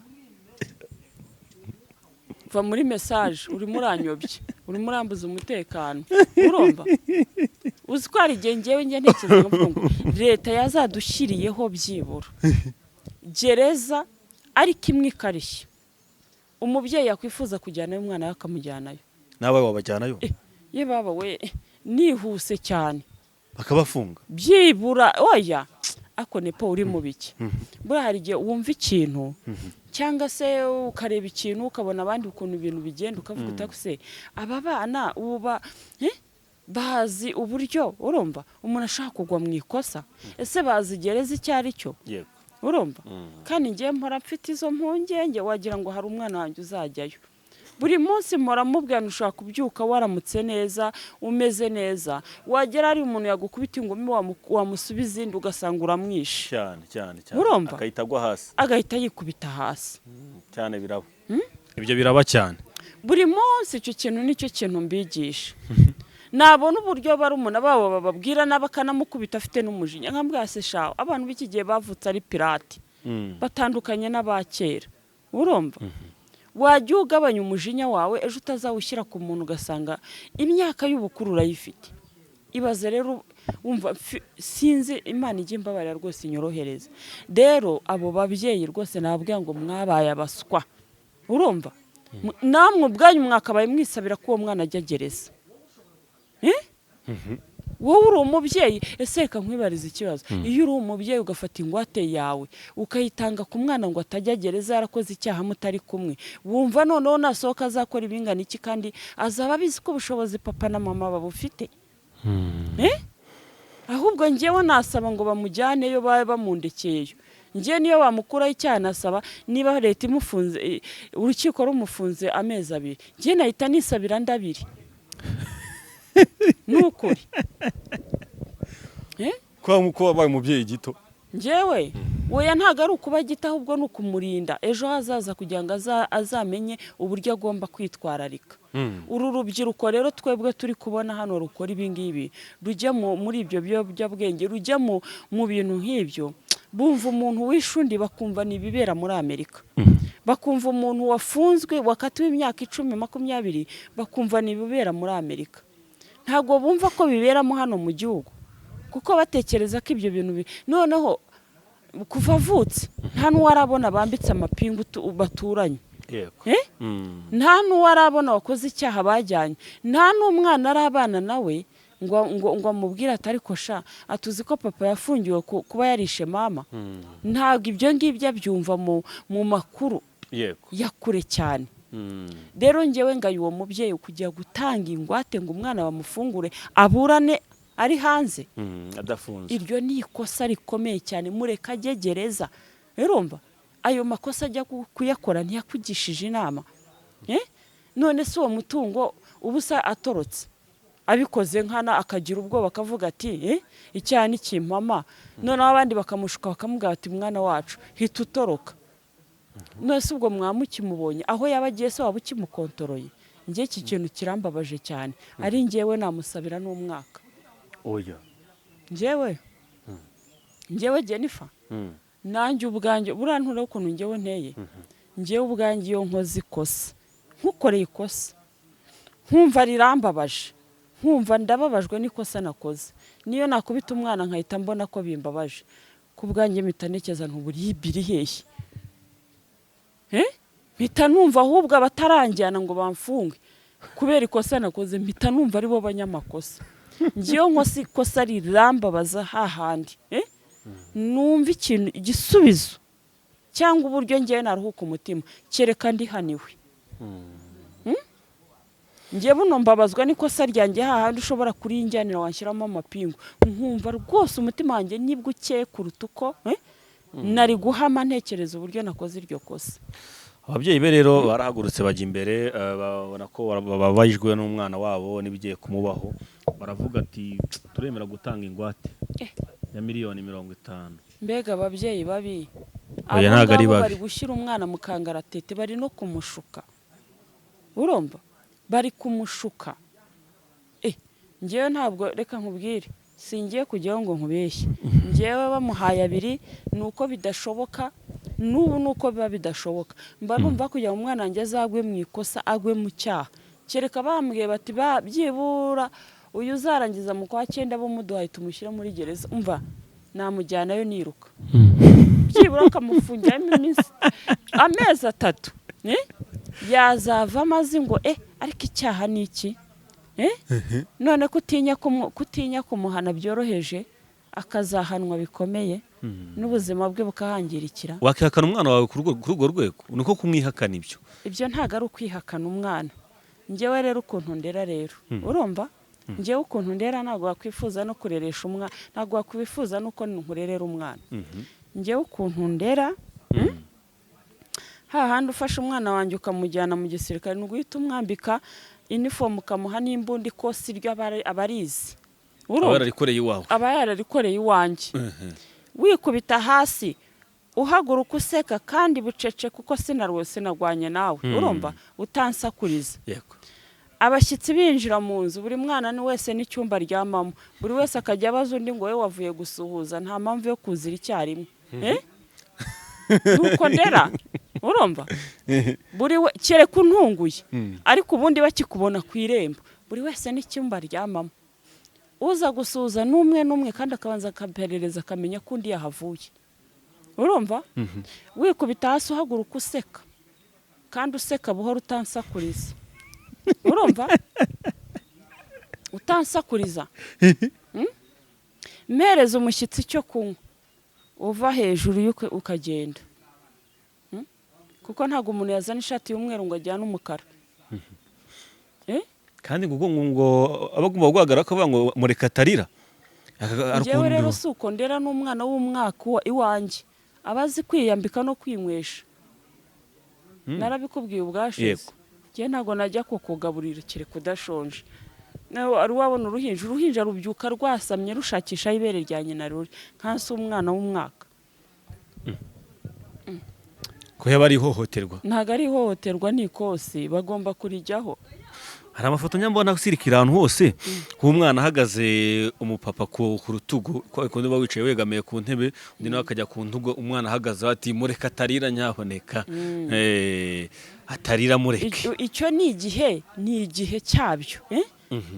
va muri message urimo uranyobye urimo urambuza umutekano urumva uzi ko ari ngewe ntekereza ngo leta yazadushyiriyeho byibura gereza ariko imwe ikarishya umubyeyi yakwifuza kujyana umwana we akamujyanayo nawe wabajyanayo ye baba we nihuse cyane bakabafunga byibura oya ako nepo uri mu biki bura hari igihe wumva ikintu cyangwa se ukareba ikintu ukabona abandi ukuntu ibintu bigenda ukavuga utakuse aba bana uba bazi uburyo urumva umuntu ashaka kugwa mu ikosa ese bazi gereza icyo ari cyo urumva kandi ngiye mpora mfite izo mpungenge wagira ngo hari umwana wanjye uzajyayo buri munsi mpora mubwira ushaka kubyuka waramutse neza umeze neza wagera ari umuntu yagukubita ingumi wamusubiza indi ugasanga uramwishe cyane urumva akahita agwa hasi agahita yikubita hasi cyane biraba ibyo biraba cyane buri munsi icyo kintu nicyo kintu mbigisha nabona uburyo barumuna babo bababwira n'abakanamukubita afite n'umujinya nkambwira se shaho abantu b'iki gihe bavutse ari pirate batandukanye n'abakera urumva wajya ugabanya umujinya wawe ejo utazawushyira ku muntu ugasanga imyaka y'ubukuru urayifite ibaze rero wumva sinzi Imana ijya imbabarira rwose inyorohereza rero abo babyeyi rwose nababwira ngo mwabaye abaswa urumva namwe ubwanyu mwakabaye mwisabira ko uwo mwana ajya gereza wowe uri umubyeyi ese reka nkwibariza ikibazo iyo uri umubyeyi ugafata ingwate yawe ukayitanga ku mwana ngo atajya gereza yarakoze icyaha mutari kumwe wumva noneho nasohoka azakora ibingana iki kandi azaba abizi ko ubushobozi papa na mama babufite ahubwo njyewe nasaba ngo bamujyaneyo babe bamundekeyeyo njye niyo bamukuraho icyaha nasaba niba leta imufunze urukiko rumufunze amezi 2 njye nahita nisabira ndabiri nukuri ko wabaye umubyeyi gito njyewe oya ntago ari ukuba gito ahubwo ni ukumurinda ejo hazaza kugira ngo azamenye uburyo agomba kwitwararika uru rubyiruko rero twebwe turi kubona hano rukora ibingibi rujya muri ibyo biyobyabwenge rujya mu bintu nk'ibyo bumva umuntu wishundi bakumva ni ibibera muri Amerika bakumva umuntu wafunzwe wakatiwe imyaka 10-20 bakumva ni ibibera muri Amerika ntago bumva ko biberamo hano mu gihugu kuko batekereza ko ibyo bintu noneho kuva avutse nta n'uwarabona bambitse amapingu baturanye nta n'uwarabona wakoze icyaha bajyanye nta n'umwana arabana nawe ngo amubwire atari ko sha atuzi ko papa yafungiwe kuba yarishe mama ntabwo ibyo ngibyo abyumva mu makuru yakure cyane rero njyewe ngaye uwo mubyeyi kujya gutanga ingwate ngo umwana bamufungure aburane ari hanze adafunze iryo ni ikosa rikomeye cyane mureka ajye gereza urumva ayo makosa ajya kuyakora ntiyakugishije inama none se uwo mutungo ubusa atorotse abikoze nkana akagira ubwoba akavuga ati icyaha ni kimpama noneho abandi bakamushuka bakamubwira ati mwana wacu hita utoroka none se ubwo mwamukimubonye aho yaba agiye se waba ukimukontoroye njye iki kintu kirambabaje cyane ari njyewe namusabira n'umwaka oya njyewe Jennifer nanjye ubwanjye burantura ukuntu njyewe nteye njyewe ubwanjye iyo nkoze ikosa nkukoreye ikosa nkumva rirambabaje nkumva ndababajwe n'ikosa nakoze niyo nakubita umwana nkahita mbona ko bimbabaje ku bwanjye mitanekeza ntuburibiri hehe mpita numva ahubwo abataranjyana ngo bamfunge kubera ikosa nakoze mpita numva ari bo banyamakosa ngiyo nkosi ikosa rirambabaza hahandi numva ikintu igisubizo cyangwa uburyo ngiye naruhuka umutima kereka ndihaniwe ngiye buno mbabazwa n'ikosa ryanjye hahandi ushobora kurinjyanira wanshyiramo amapingu nkumva rwose umutima wanjye nibwo ukeye kuruta uko nari guhama ntekereza uburyo nakoze iryo kosa ababyeyi be rero barahagurutse bajya imbere babona ko babajwe n'umwana wabo n'ibigiye kumubaho baravuga ati turemera gutanga ingwate ya $50,000 mbega ababyeyi babi oya ntago ari babi bari gushyira umwana mu kangaratete bari no kumushuka urumva bari kumushuka ngewe ntabwo reka nkubwire singiye kujyaho ngo nkubeshye ngewe bamuhaye 2 nuko bidashoboka n'ubu nuko biba bidashoboka mba numva kugira umwana wanjye azagwe mu ikosa agwe mu cyaha kereka bambwiye bati byibura uyu uzarangiza mu kwa 9 bo muduhaye tumushyira muri gereza umva namujyanayo niruka byibura akamufungira amezi 3 yazava amazi ngo ariko icyaha ni iki none kutinya kumuhana byoroheje akazahanwa bikomeye n'ubuzima bwe bukahangirikira wakihakana umwana wawe ku rugo rwego nuko kumwihakana ibyo ntago ari ukwihakana umwana njyewe rero ukuntu ndera rero urumva njyewe ukuntu ndera ntago wakwifuza no kureresha umwana ntago wakwifuza nuko nkurerera umwana njyewe ukuntu ndera hahandi ufashe umwana wanjye ukamujyana mu gisirikare ni uguhita umwambika inifomu ukamuha n'imbunda ikosi ryo abarizi aba yararikoreye iwawe aba yararikoreye iwanjye wikubita hasi uhaguruka useka kandi bucece kuko sinarwose nagwanye nawe urumva utansakuriza yego abashyitsi binjira mu nzu buri mwana ni wese n'icyumba aryamamo buri wese akajya abaza undi ngo we wavuye gusuhuza nta mpamvu yo kuzira icyarimwe nuko ndera urumva buri we kereka untunguye ariko ubundi bakikubona ku irembo buri wese n'icyumba aryamamo uza gusuhuza n'umwe kandi akabanza akaperereza akamenya ko undi yahavuye urumva wikubita hasi uhaguruka useka kandi useka buhoro utansakuriza urumva utansakuriza mpereza umushyitsi cyo kunywa uva hejuru ukagenda kuko ntabwo umuntu yazana ishati y'umweru ngo ajyane umukara kandi ngo abagomba guhagarara ko ngo mureka atarira njyewe rero si uko ndera n'umwana w'umwaka iwanjye aba azi kwiyambika no kwinywesha narabikubwiye ubwashize njye ntabwo najya kukugaburira kereka udashonje nawe ari wabona uruhinja rubyuka rwasamye rushakisha ibere rya nyina ruri nkansi umwana w'umwaka ko yaba ari ihohoterwa ntabwo ari ihohoterwa ni ikosi bagomba kurijyaho hari amafoto nyambona usirikira ahantu hose umwana ahagaze umupapa ku rutugu ko uba wicaye wegamiye ku ntebe undi nawe akajya ku ntugu umwana ahagaze ati mureka atarira nyaboneka atarira mureke icyo ni igihe cyabyo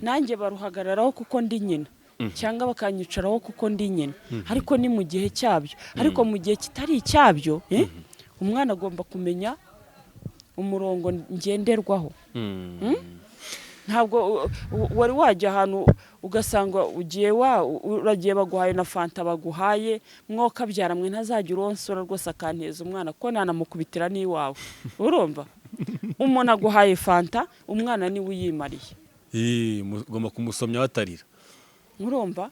nanjye baruhagararaho kuko ndi nyina cyangwa bakanyicaraho kuko ndi nyina ariko ni mu gihe cyabyo ariko mu gihe kitari icyabyo umwana agomba kumenya umurongo ngenderwaho ntabwo wari wajya ahantu ugasanga uragiye baguhaye na fanta baguhaye mwoka byaramwe ntazajya uronsora rwose akanteza umwana ko nanamukubitira n'iwawe urumva umuntu aguhaye fanta umwana niwe uyimariye ugomba kumusomya batarira urumva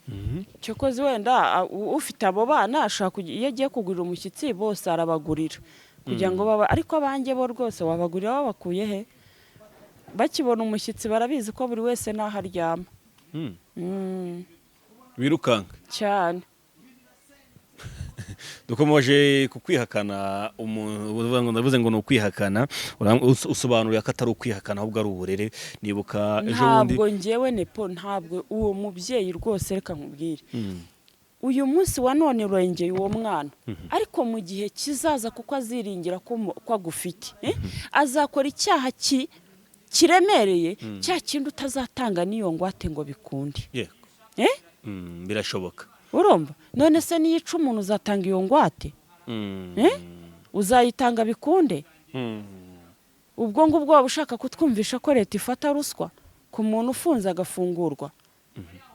cyokoze wenda ufite abo bana ashaka iyo agiye kugurira umushyitsi bose arabagurira kugira ngo ariko abanjye bo rwose wabagurira babakuye he bakibona umushyitsi barabizi ko buri wese naho aryama wirukanka cyane dukomeje kukwihakana ndavuze ngo ni ukwihakana usobanurira ko atari ukwihakana ahubwo ari uburere nibuka ejo bundi ntabwo ngewe nepo ntabwo uwo mubyeyi rwose reka nkubwire uyu munsi wa none urengeye uwo mwana ariko mu gihe kizaza kuko aziringira ko agufite azakora icyaha kiremereye cya kindi utazatanga n'iyo ngwate ngo bikunde birashoboka urumva none se niyica umuntu uzatanga iyo ngwate uzayitanga bikunde ubwo ngubwo waba ushaka kutwumvisha ko leta ifata ruswa ku muntu ufunze agafungurwa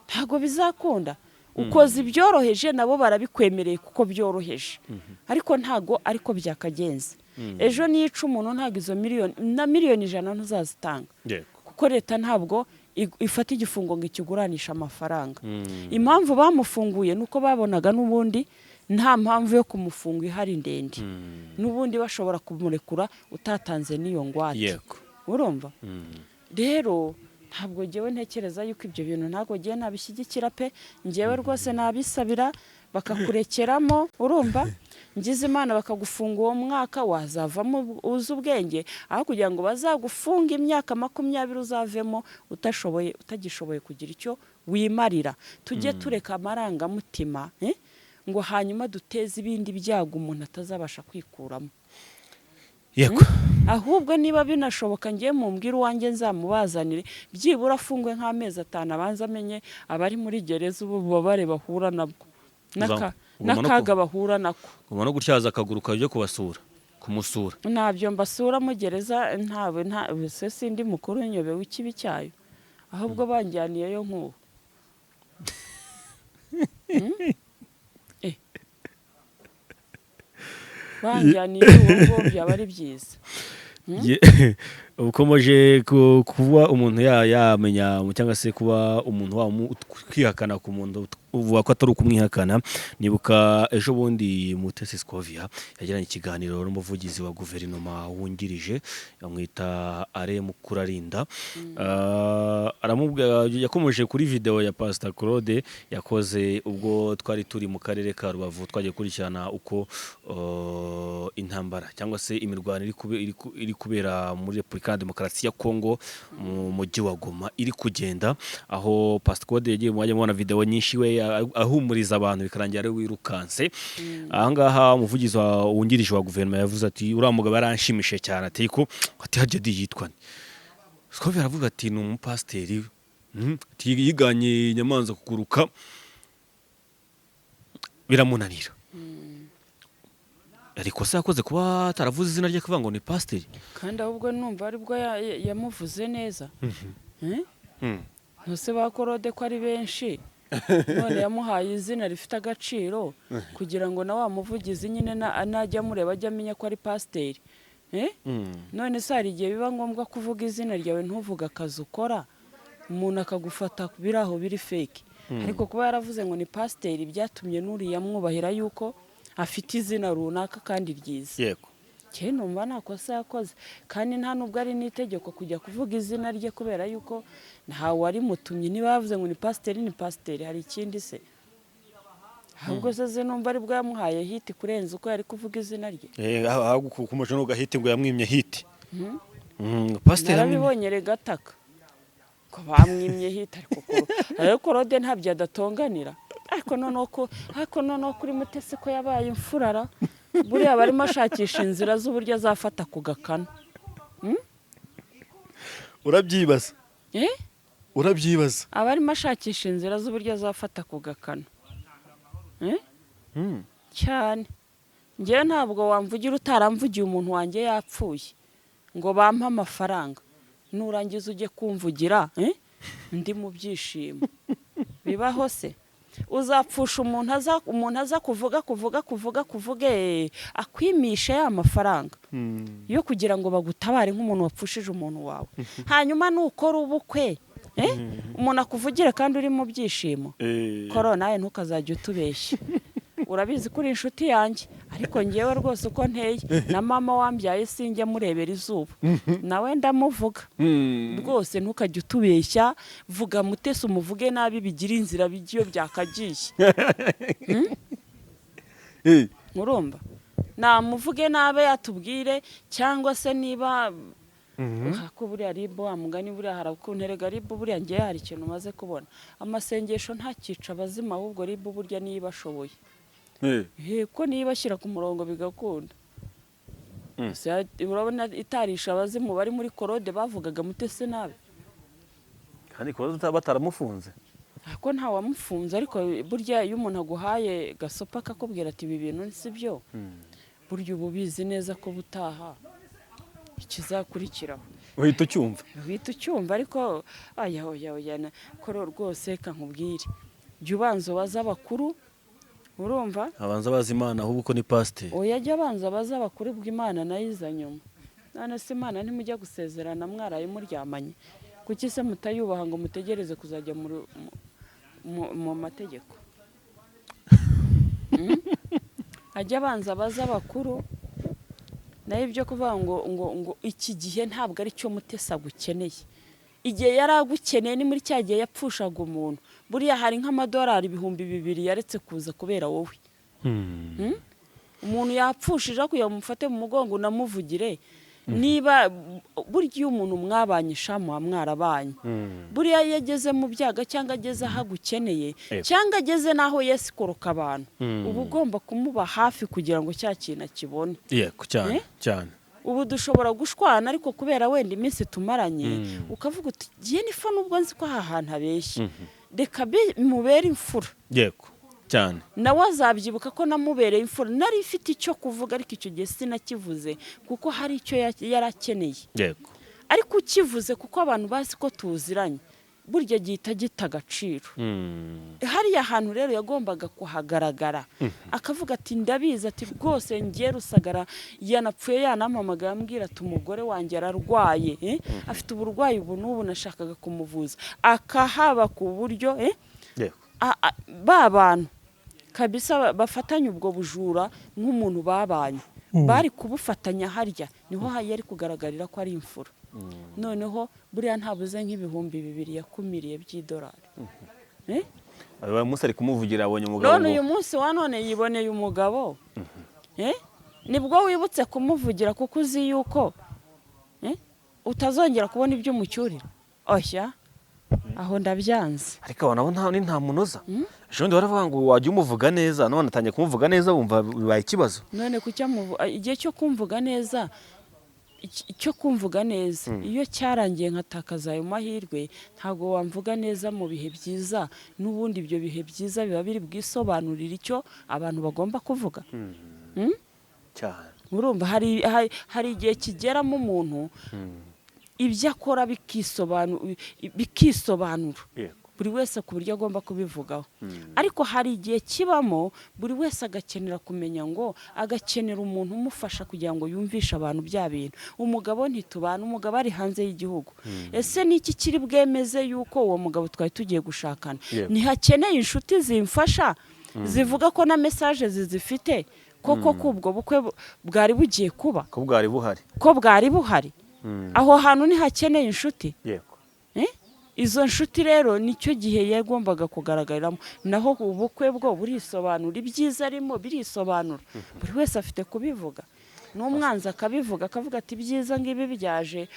ntabwo bizakunda ukoze ibyoroheje nabo barabikwemereye kuko byoroheje ariko ntabwo ariko byakagenze ejo niyica umuntu ntabwo izo miliyoni 100 ntuzazitanga kuko leta ntabwo ifata igifungo ngo ikiguranisha amafaranga impamvu bamufunguye nuko babonaga n'ubundi nta mpamvu yo kumufunga ihari ndende n'ubundi bashobora kumurekura utatanze n'iyo ngwate urumva rero ntabwo ngewe ntekereza yuko ibyo bintu ntabwo ngewe nabishyigikira pe ngewe rwose nabisabira bakakurekeramo urumva ngize imana bakagufunga uwo mwaka wazavamo uzi ubwenge aho kugira ngo bazagufunga imyaka 20 uzavemo utagishoboye kugira icyo wimarira tujye tureka amarangamutima ngo hanyuma duteze ibindi byago umuntu atazabasha kwikuramo yego ahubwo niba binashoboka ngiye mumbwira uwanjye nzamubazanire byibura afungwe nk'amezi 5 abanza amenye abari muri gereza ubu babare bahura nabwo n'akaga bahura nako ubona gutyaza akaguru kajya kumusura ntabyo mbasura mu gereza ntawe se sindi mukuru nyobe w'ikibi cyayo ahubwo banjyaniyeyo nk'ubu banjyaniye uwo byaba ari byiza ukomeje kuba umuntu yamenya cyangwa se kuba umuntu kwihakana ku muntu uvuga ko atari ukumwihakana. Nibuka ejo bundi Mutesi Scovia yagiranye ikiganiro n'umuvugizi wa guverinoma wungirije yamwita Alain Mukurarinda. Yakomeje kuri video ya Pastor Claude yakoze ubwo twari turi mu karere ka Rubavu twagiye kurikirana uko intambara cyangwa se imirwano iri kubera muri Repubulika ya Demokarasi ya Kongo mu mujyi wa Goma iri kugenda, aho Pastor Claude yagiye mubona video nyinshi we ahumuriza abantu bikarangira ari wirukanse. Ahangaha umuvugizi wungirije wa guverinoma yavuze ati uriya mugabo yaranshimishije cyane ati ko ati hajya yitwa Scovia aravuga ati ni umupasiteri yiganye inyamanza kuguruka biramunanira. Ariko se yakoze kuba ataravuze izina rye kuvuga ngo ni pasiteri, kandi ahubwo numva aribwo yamuvuze neza. Ntose ba Claude ko ari benshi none yamuhaye izina rifite agaciro kugira ngo na wa muvugizi nyine najya mureba ajya amenya ko ari pasiteri. None se hari igihe biba ngombwa kuvuga izina ryawe ntuvuga akazi ukora umuntu akagufata biraho biri fake, ariko kuba yaravuze ngo ni pasiteri byatumye n'uriya mwubahira yuko afite izina runaka kandi ryiza. yego Cye numva nta kosa yakoze, kandi nta nubwo ari n'itegeko kujya kuvuga izina rye kubera yuko ntawe wari mutumye. Niba yavuze ngo ni pasiteri hari ikindi se? Ahubwo se numva aribwo yamuhaye hiti kurenza uko yari kuvuga izina rye. kumaje no gahiti ngo yamwimye hiti. Pasiteri narabibonye regataka ko bamwimye hiti, ariko Claude ntabyo adatonganira. Ariko noneho kuri Mutesi ko yabaye imfurara buriya barimo ashakisha inzira z'uburyo azafata ku gakano. Urabyibaza abarimo ashakisha inzira z'uburyo azafata ku gakano cyane. Ngewe ntabwo wamvugira utaramvugiye umuntu wanjye yapfuye ngo bampe amafaranga nurangiza ujye kumvugira ndi mu byishimo. Bibaho se? Uzapfusha umuntu aza kuvuga akwimisha ya mafaranga yo kugira ngo bagutabare nk'umuntu wapfushije umuntu wawe, hanyuma nukora ubukwe umuntu akuvugira kandi uri mu byishimo. Korona nawe ntukazajya utubeshya. Urabizi ko uri inshuti yanjye, ariko ngewe rwose uko nteye na mama wambyaye sinjya murebera izuba nawe ndamuvuga rwose. Ntukajya utubeshya, vuga Mutesi umuvuge nabi bigira inzira bigiyo byakagiye. Murumva namuvuge nabe yatubwire, cyangwa se niba ko buriya ribu wa mugani buriya harakunterega ribu buriya ngewe hari ikintu maze kubona, amasengesho ntakica abazima, ahubwo ribu burya niba ashoboye ko niba ashyira ku murongo bigakunda. Urabona itarisha abazimu bari muri Claude bavugaga Mutesi nabi, kandi Claude bataramufunze. Ko nta wamufunze, ariko burya iyo umuntu aguhaye gasopa akakubwira ati ibi bintu si byo, burya uba ubizi neza ko butaha ikizakurikiraho uhita ucyumva. Ariko ko rwose kankubwire jya ubanza ubaza abakuru. Urumva abanza bazi Imana ahubwo ko ni pasiteri. Oya jya abanza baza abakuru bw'Imana nayo iza nyuma. None se Imana ntimujya gusezerana mwaraye muryamanye, kuki se mutayubaha ngo mutegereze kuzajya mu mategeko? Ajya abanza baza abakuru. Nayo ibyo kuvuga ngo iki gihe ntabwo ari cyo Mutesi agukeneye. Igihe yari agukeneye ni muri cya gihe yapfushaga umuntu. Buriya hari nk'amadolari 2,000 yaretse kuza kubera wowe. Umuntu yapfushije kuya mufate mu mugongo unamuvugire. Niba burya umuntu mwabanye shamu mwarabanye, buriya yageze mu byaga cyangwa ageze aho agukeneye cyangwa ageze naho Yesu koroka abantu, ubu ugomba kumuba hafi kugira ngo cya kintu akibone. Yego cyane. Ubu dushobora gushwana ariko kubera wenda iminsi tumaranye ukavuga uti giye nifa nubwo nzi ko aha hantu abeshye reka mubere imfura. Yego cyane. Nawe azabyibuka ko namubereye imfura, nari ifite icyo kuvuga ariko icyo gihe sinakivuze kuko hari icyo yarakeneye. Yego. Ariko ukivuze kuko abantu bazi ko tuziranye burya gihita gita agaciro. Hariya hantu rero yagombaga kuhagaragara akavuga ati ndabizi ati rwose ngiye Rusagara yanapfuye yanampamagaye ambwira ati umugore wanjye ararwaye afite uburwayi ubu n'ubu nashakaga kumuvuza, akahaba ku buryo ba bantu kabisa bafatanya ubwo bujura nk'umuntu babanye bari kubufatanya harya niho yari kugaragarira ko ari imfura. Noneho buriya ntabuze nk'ibihumbi 2 yakumiriye by'idolari. Aba munsi ari kumuvugira abonye umugabo. None uyu munsi wa none yiboneye umugabo. Nibwo wibutse kumuvugira kuko uzi yuko utazongera kubona ibyo umucyurira. Oshya aho ndabyanze. Ariko abana nta munoza. Ejo baravuga ngo wajya umuvuga neza, none atangiye kumuvuga neza wumva bibaye ikibazo. None igihe cyo kumvuga neza iyo cyarangiye nkatakaza ayo mahirwe ntago wamvuga neza mu bihe byiza, n'ubundi ibyo bihe byiza biba biri bwisobanurira icyo abantu bagomba kuvuga. Cyane urumva hari igihe kigeramo umuntu ibyo akora bikisobanura buri wese ku buryo agomba kubivugaho. Ariko hari igihe kibamo buri wese agakenera kumenya ngo agakenera umuntu umufasha kugira ngo yumvishe abantu bya bintu. Umugabo ntitubana, umugabo ari hanze y'igihugu. Ese niki kiri bwemeze yuko uwo mugabo twari tugiye gushakana? Ntihakeneye inshuti zimfasha zivuga ko na message zizifite koko kubwo bukwe bwari bugiye kuba, ko bwari buhari. Aho hantu ntihakeneye inshuti. Izo nshuti rero nicyo gihe yagombaga kugaragaramo. Naho ubukwe bwo burisobanura, ibyiza arimo birisobanura. Buri wese afite kubivuga. N'umwanzi akabivuga akavuga ati byiza ngibi byaje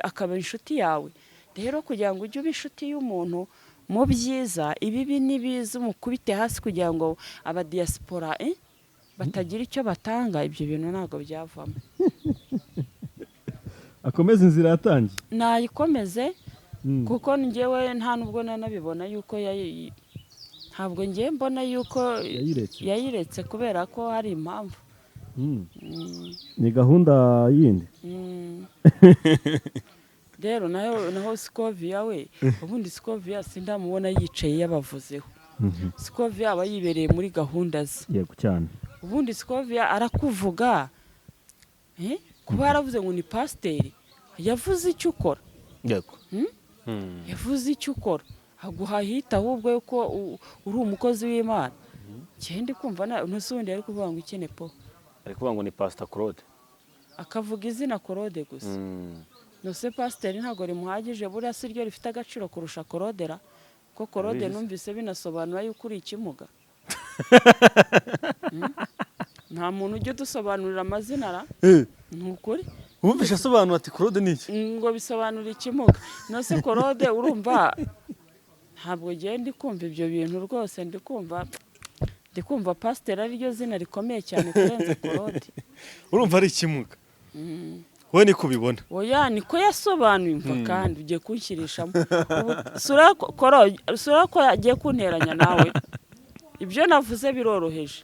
akaba inshuti yawe. Rero kugira ngo ujye uba inshuti y'umuntu mu byiza, ibibi nibiza umukubite hasi kugira ngo aba diaspora batagira icyo batanga, ibyo bintu ntago byavamo. Akomeza inzira yatangiye. Nayikomeze kuko njyewe nta nubwo nanabibona yuko ntabwo ngiye mbona yuko yayiretse kubera ko hari impamvu. Ni gahunda yindi. Rero naho Scovia we ubundi Scovia sindamubona yicaye yabavuzeho. Scovia aba yibereye muri gahunda ze. Yego cyane. Ubundi Scovia arakuvuga kuba yaravuze ngo ni pasiteri yavuze icyo ukora. Yego. Yavuze icyo ukora aguhahita ahubwo yuko uri umukozi w'Imana. Cyende kumva n'usundi ari kuvuga ngo ikene po. Ari kuvuga ngo ni Pastor Claude. Akavuga izina Claude gusa. No se pasiteri ntago rimuhagije, buriya si ryo rifite agaciro kurusha Claudera. Ko Claude numvise binasobanura yuko uri ikimuga. Nta muntu ujye dusobanurira amazina ra. Nukuri. Wumvisha asobanura ati Claude niki? Ngo bisobanura ikimuga. No se Claude urumva ntabwo giye ndi kumva ibyo bintu rwose, ndi kumva pasiteri ari ryo zina rikomeye cyane kurenza Claude. Urumva ari ikimuga. We ni kubibona. Oya niko yasobanuye imva kandi ugiye kunshyirishamo. Sura ko agiye kunteranya nawe. Ibyo navuze biroroheje.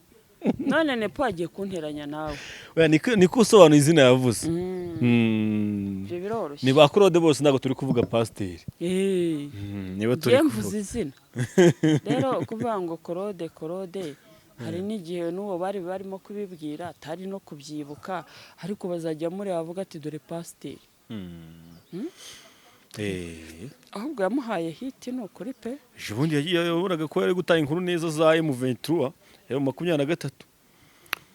None nepo agiye kunteranya nawe. Oya niko usobanura izina yavuze. Ibyo biroroshye. Ni ba Claude bose ntago turi kuvuga pasiteri. Niba turi kuvuga. Mvuze izina. Rero kuvuga ngo Claude hari n'igihe n'uwo barimo kubibwira atari no kubyibuka, ariko bazajya muri bavuga ati dore pasiteri. Ahubwo yamuhaye hiti no kuri pe. Ubundi yayoboraga ko yari gutanga inkuru neza za M23 ya 23.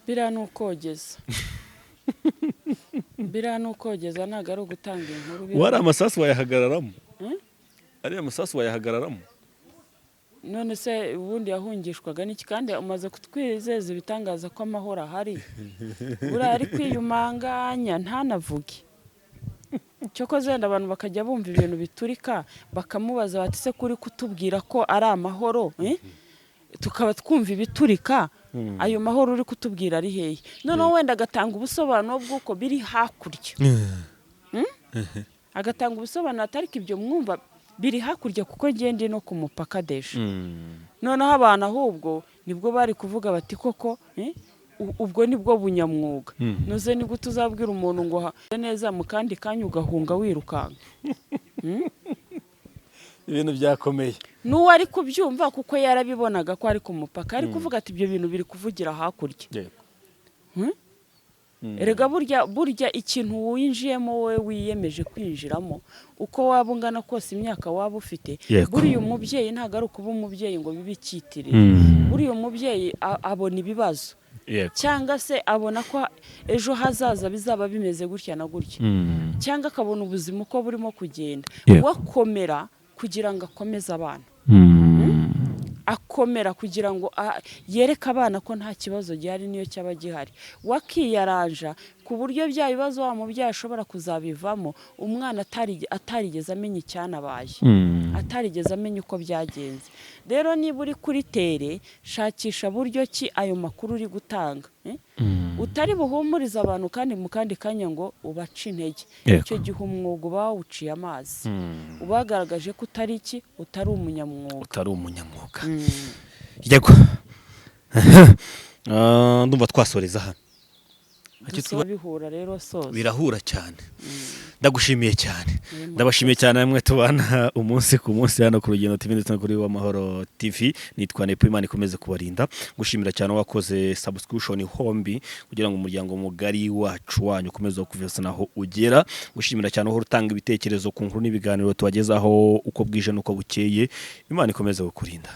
Biriya n'ukogeza. Biriya n'ukogeza ntago ari ugutanga inkuru. Wari amasasu wayahagararamo. Ari amasasu wayahagararamo. None se ubundi yahungishwaga n'iki kandi umaze kutwizeza ibitangaza ko amahoro ahari. Buriya ari kwiyumanganya ntanavuge. Cyokoze wenda abantu bakajya bumva ibintu biturika bakamubaza bati se kuri kutubwira ko ari amahoro, tukaba twumva ibiturika, ayo mahoro uri kutubwira ari hehe? Noneho wenda agatanga ubusobanuro bw'uko biri hakurya. Agatanga ubusobanuro atari ibyo mwumva biri hakurya kuko ngende no ku mupaka desha. Noneho abantu ahubwo nibwo bari kuvuga bati koko ubwo nibwo bunyamwuga. Noze ni gute uzabwira umuntu ngo neza mu kandi kanya ugahunga wirukanga. ibintu byakomeye n'uwo ari kubyumva kuko yarabibonaga ko ari ku mupaka ari kuvuga ati ibyo bintu biri kuvugira hakurya. Erega burya ikintu winjiyemo wowe wiyemeje kwinjiramo uko waba ungana kose imyaka waba ufite, buriya umubyeyi ntabwo ari ukuba umubyeyi ngo bibe icyitiriro. Buriya umubyeyi abona ibibazo cyangwa se abona ko ejo hazaza bizaba bimeze gutya na gutya, cyangwa akabona ubuzima uko burimo kugenda, wakomera kugira ngo akomeze abana, akomera kugira ngo yereke abana ko nta kibazo gihari niyo cyaba gihari, wakiyaranja ku buryo bya bibazo wa mubyeyi ashobora kuzabivamo umwana atarigeze amenya icyanabaye, atarigeze amenya uko byagenze. Rero niba uri kuri tere, shakisha buryo ki ayo makuru uri gutanga utari buhumuriza abantu kandi mu kandi kanya ngo ubace intege. Icyo gihe umwuga uba wawuciye amazi, ubagaragaje ko utari umunyamwuga. Yego, ndumva twasoreza hano. Bihura rero soza birahura cyane. Ndagushimiye cyane, ndabashimiye cyane namwe tubana umunsi ku munsi hano ku Rugendo TV ndetse no kuri Amahoro TV. Nitwa Nepo, Imana ikomeze kubarinda. Gushimira cyane wakoze subscription hombi kugira ngo umuryango mugari wacu wanyu ukomeze kuvesa naho ugera. Gushimira cyane aho rutanga ibitekerezo ku nkuru n'ibiganiro tubagezaho uko bwije nuko bukeye. Imana ikomeze kukurinda.